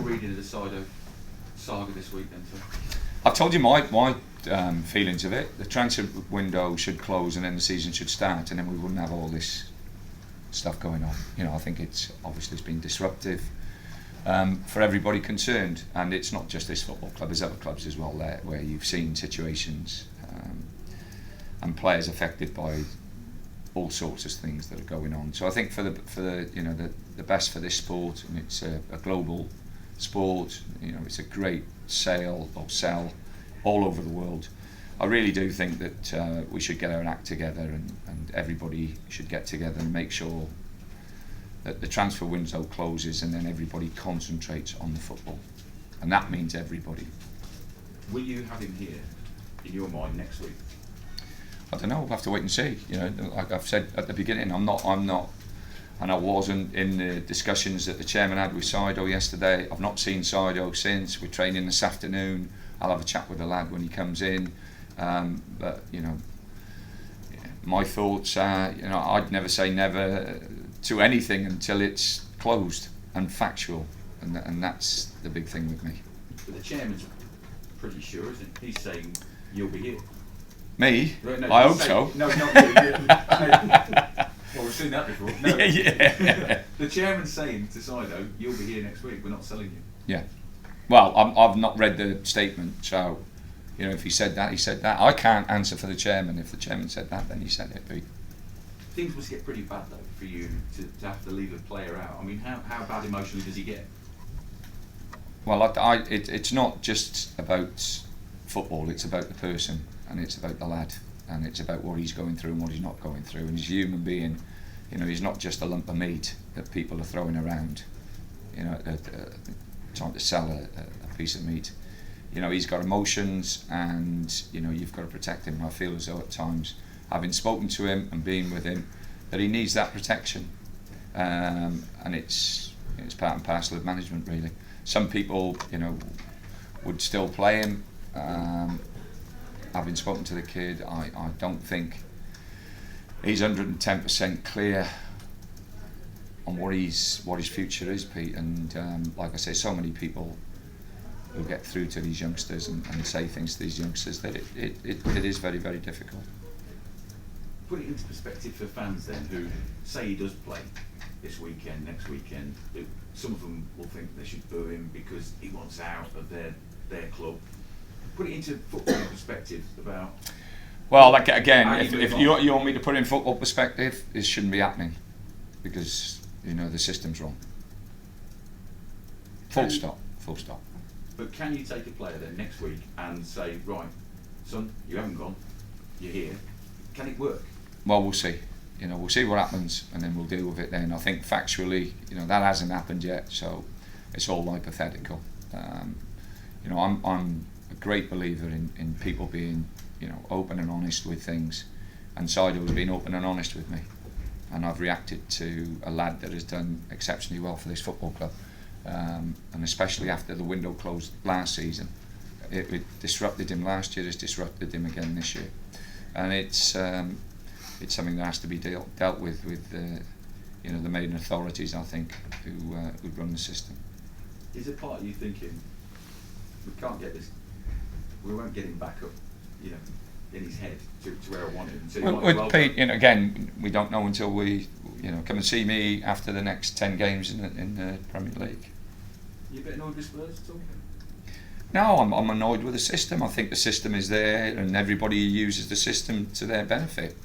reading of the Saido saga this week then, sir? I've told you my feelings of it. The transfer window should close and then the season should start, and then we wouldn't have all this stuff going on. I think it's been disruptive for everybody concerned, and it's not just this football club. There's other clubs as well there where you've seen situations and players affected by all sorts of things that are going on. So I think for the best for this sport, and it's a global sport. It's a great sell all over the world. I really do think that we should get our act together, and everybody should get together and make sure that the transfer window closes and then everybody concentrates on the football, and that means everybody. Will you have him here in your mind next week? I don't know. We'll have to wait and see. Like I've said at the beginning, I'm not, and I wasn't in the discussions that the chairman had with Saido yesterday. I've not seen Saido since. We're training this afternoon. I'll have a chat with the lad when he comes in. But my thoughts are, I'd never say never to anything until it's closed and factual, and that's the big thing with me. But the chairman's pretty sure, isn't he? He's saying you'll be here. Me? No, I hope so. No, not you. Well, we've seen that before. No. Yeah. The chairman's saying to Saido, you'll be here next week, we're not selling you. Yeah. Well, I've not read the statement, so if he said that, he said that. I can't answer for the chairman. If the chairman said that, then he said it. But things must get pretty bad though for you to have to leave a player out. I mean, how bad emotionally does he get? Well, it's not just about football. It's about the person, and it's about the lad, and it's about what he's going through and what he's not going through. And he's a human being. He's not just a lump of meat that people are throwing around. Trying to sell a piece of meat. He's got emotions, and you've got to protect him. And I feel as though at times, having spoken to him and being with him, that he needs that protection, and it's part and parcel of management really. Some people would still play him. Having spoken to the kid, I don't think he's 110% clear on what his future is, Pete. And like I say, so many people who get through to these youngsters and say things to these youngsters that it is very, very difficult. Put it into perspective for fans then, who say he does play this weekend, next weekend. Some of them will think they should boo him because he wants out of their club. Put it into football perspective about. Well, like again, if you want me to put it in football perspective, it shouldn't be happening because the system's wrong. Full stop. But can you take a player then next week and say, right, son, you haven't gone, you're here. Can it work? Well, we'll see. We'll see what happens, and then we'll deal with it then. I think factually, that hasn't happened yet, so it's all hypothetical. I'm a great believer in people being, open and honest with things, and Saido has been open and honest with me, and I've reacted to a lad that has done exceptionally well for this football club, and especially after the window closed last season. It disrupted him last year, it's disrupted him again this year, and it's something that has to be dealt with the main authorities, I think, who run the system. Is it part of you thinking we can't get this, we won't get him back up, in his head to where I want him? So Pete, again, we don't know until we, come and see me after the next 10 games in the Premier League. You a bit annoyed with Spurs at all? No, I'm annoyed with the system. I think the system is there, and everybody uses the system to their benefit.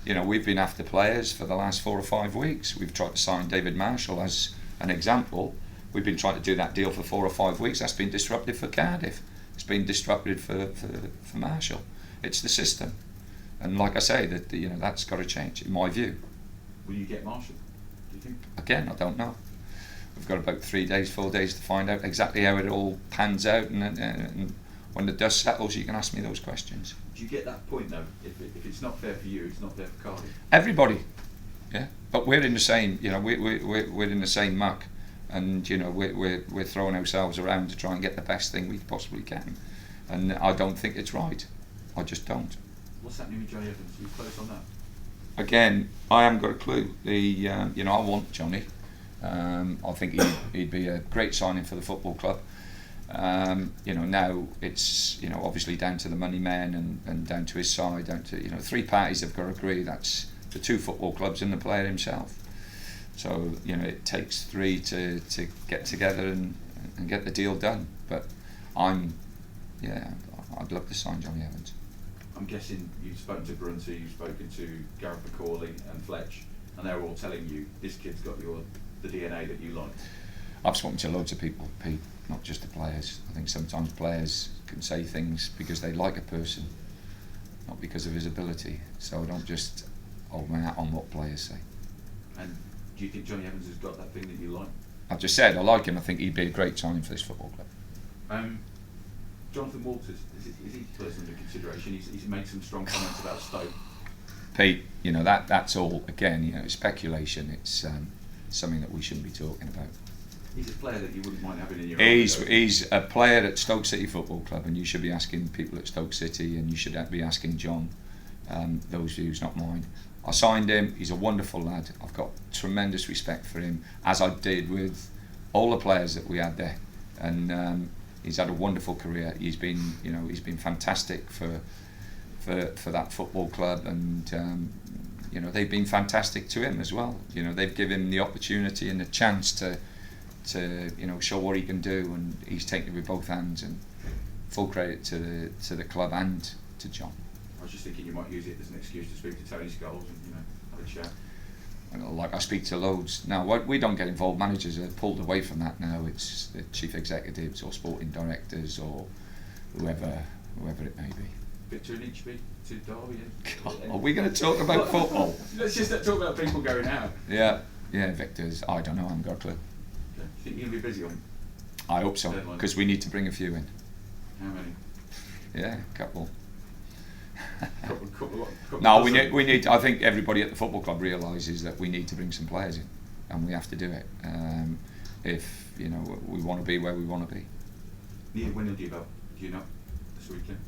We've been after players for the last 4 or 5 weeks. We've tried to sign David Marshall as an example. We've been trying to do that deal for 4 or 5 weeks. That's been disruptive for Cardiff. It's been disruptive for Marshall. It's the system, and like I say, that's got to change in my view. Will you get Marshall, do you think? Again, I don't know. We've got about 3 days, 4 days to find out exactly how it all pans out, and when the dust settles, you can ask me those questions. Do you get that point though? If it's not fair for you, it's not fair for Cardiff. Everybody, yeah. But we're in the same, we're in the same muck, and we're throwing ourselves around to try and get the best thing we possibly can, and I don't think it's right. I just don't. What's happening with Johnny Evans? Are you close on that? Again, I haven't got a clue. I want Johnny. I think he'd be a great signing for the football club. Now it's obviously down to the money men and down to his side, down to three parties have got to agree. That's the two football clubs and the player himself. So it takes three to get together and get the deal done. But I'd love to sign Johnny Evans. I'm guessing you've spoken to Brunty, you've spoken to Gareth McCauley and Fletch, and they're all telling you this kid's got the DNA that you like. I've spoken to loads of people, Pete, not just the players. I think sometimes players can say things because they like a person, not because of his ability. So I don't just hold my hat on what players say. And do you think Johnny Evans has got that thing that you like? I've just said I like him. I think he'd be a great signing for this football club. Jonathan Walters, is he person under consideration? He's made some strong comments about Stoke. Pete, that's all again, speculation. It's something that we shouldn't be talking about. He's a player that you wouldn't mind having in your. He's a player at Stoke City Football Club, and you should be asking people at Stoke City, and you should be asking John those views, not mine. I signed him. He's a wonderful lad. I've got tremendous respect for him, as I did with all the players that we had there, and he's had a wonderful career. He's been fantastic for that football club, and they've been fantastic to him as well. They've given him the opportunity and the chance to show what he can do, and he's taken it with both hands. And full credit to the club and to John. I was just thinking you might use it as an excuse to speak to Tony Scholes and have a chat. Like I speak to loads now. We don't get involved. Managers are pulled away from that now. It's the chief executives or sporting directors or whoever it may be. Victor and Inchby to Derby. Are we going to talk about football? Let's just talk about people going out. Yeah, Victor's. I don't know. I haven't got a clue. Okay. Do you think you'll be busy on? I hope so, because we need to bring a few in. How many? Yeah, a couple. couple No, we need. I think everybody at the football club realises that we need to bring some players in, and we have to do it if we want to be where we want to be. Neil, when do you know this weekend?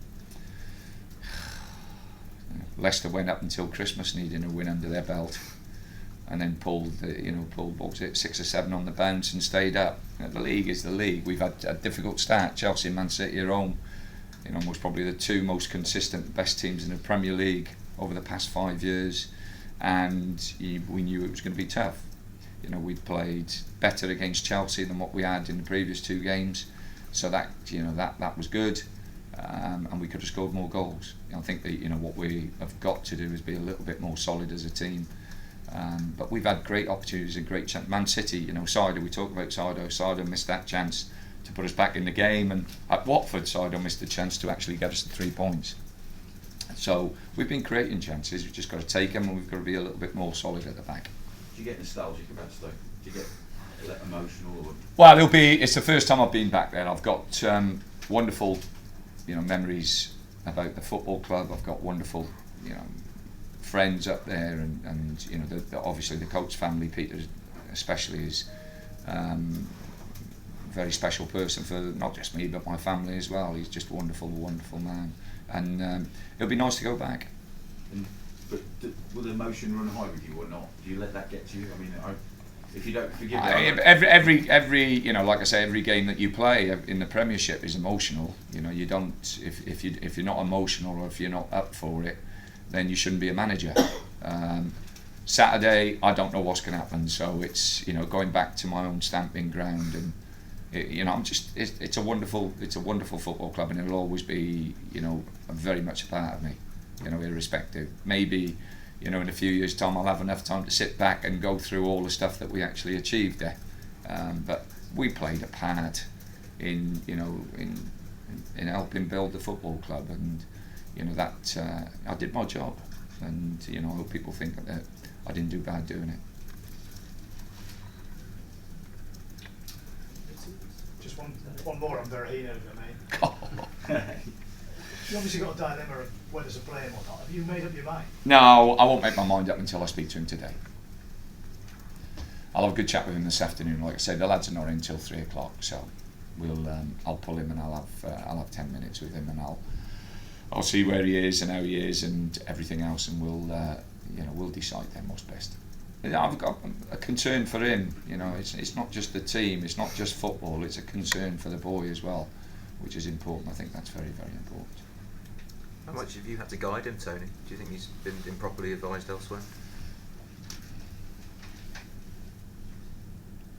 Leicester went up until Christmas needing a win under their belt, and then pulled what was it, 6 or 7 on the bounce and stayed up. The league is the league. We've had a difficult start. Chelsea and Man City are home. Most probably the two most consistent, best teams in the Premier League over the past 5 years, and we knew it was going to be tough. We'd played better against Chelsea than what we had in the previous 2 games, so that was good, and we could have scored more goals. I think that what we have got to do is be a little bit more solid as a team. But we've had great opportunities and great chance. Man City, Saido, we talked about Saido. Saido missed that chance to put us back in the game, and at Watford, Saido missed the chance to actually get us the 3 points. So we've been creating chances. We've just got to take them, and we've got to be a little bit more solid at the back. Do you get nostalgic about Stoke? Do you get emotional? Or? Well, it's the first time I've been back there. I've got wonderful, memories about the football club. I've got wonderful, friends up there, and obviously the coach family, Peter especially, is a very special person for not just me but my family as well. He's just a wonderful man, and it'll be nice to go back. But will the emotion run high with you or not? Do you let that get to you? I mean, if you don't forgive every like I say, every game that you play in the Premiership is emotional. You don't if you're not emotional or if you're not up for it, then you shouldn't be a manager. Saturday, I don't know what's going to happen, so it's going back to my own stamping ground, and it's a wonderful football club, and it'll always be very much a part of me, irrespective. Maybe in a few years' time I'll have enough time to sit back and go through all the stuff that we actually achieved there, but we played a part in helping build the football club, and that I did my job, and I hope people think that I didn't do bad doing it. Just one more on Berahino, if I may. You obviously got a dilemma of whether to play him or not. Have you made up your mind? No, I won't make my mind up until I speak to him today. I'll have a good chat with him this afternoon. Like I said, the lads are not in until 3 o'clock, so I'll pull him and I'll have 10 minutes with him, and I'll see where he is and how he is and everything else, and we'll decide then what's best. I've got a concern for him. You know, it's not just the team, it's not just football. It's a concern for the boy as well, which is important. I think that's very, very important. How much have you had to guide him, Tony? Do you think he's been improperly advised elsewhere?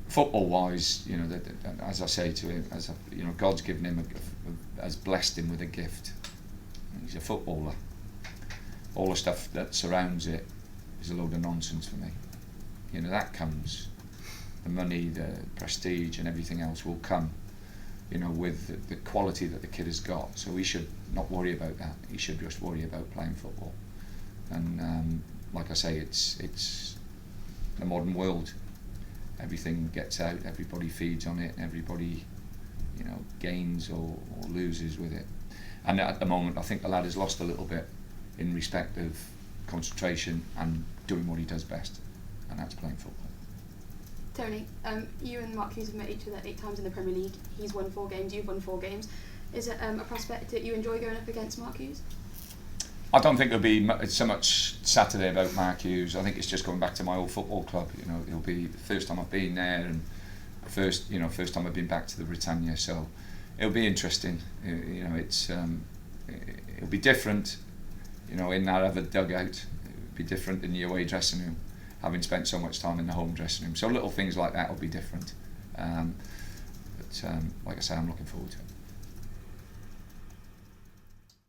Football-wise, you know, as I say to him, you know, God's given him, has blessed him with a gift. He's a footballer. All the stuff that surrounds it is a load of nonsense for me. You know, that comes, the money, the prestige, and everything else will come, you know, with the quality that the kid has got. So he should not worry about that. He should just worry about playing football. And like I say, it's the modern world. Everything gets out, everybody feeds on it, everybody, you know, gains or loses with it. And at the moment, I think the lad has lost a little bit in respect of concentration and doing what he does best, and that's playing football. Tony, you and Mark Hughes have met each other 8 times in the Premier League. He's won 4 games, you've won 4 games. Is it a prospect that you enjoy going up against Mark Hughes? I don't think there'll be so much Saturday about Mark Hughes. I think it's just going back to my old football club. You know, it'll be the first time I've been there, and first time I've been back to the Britannia. So it'll be interesting. You know, it'll be different. You know, in that other dugout, it'll be different in the away dressing room, having spent so much time in the home dressing room. So little things like that will be different. But like I say, I'm looking forward to it.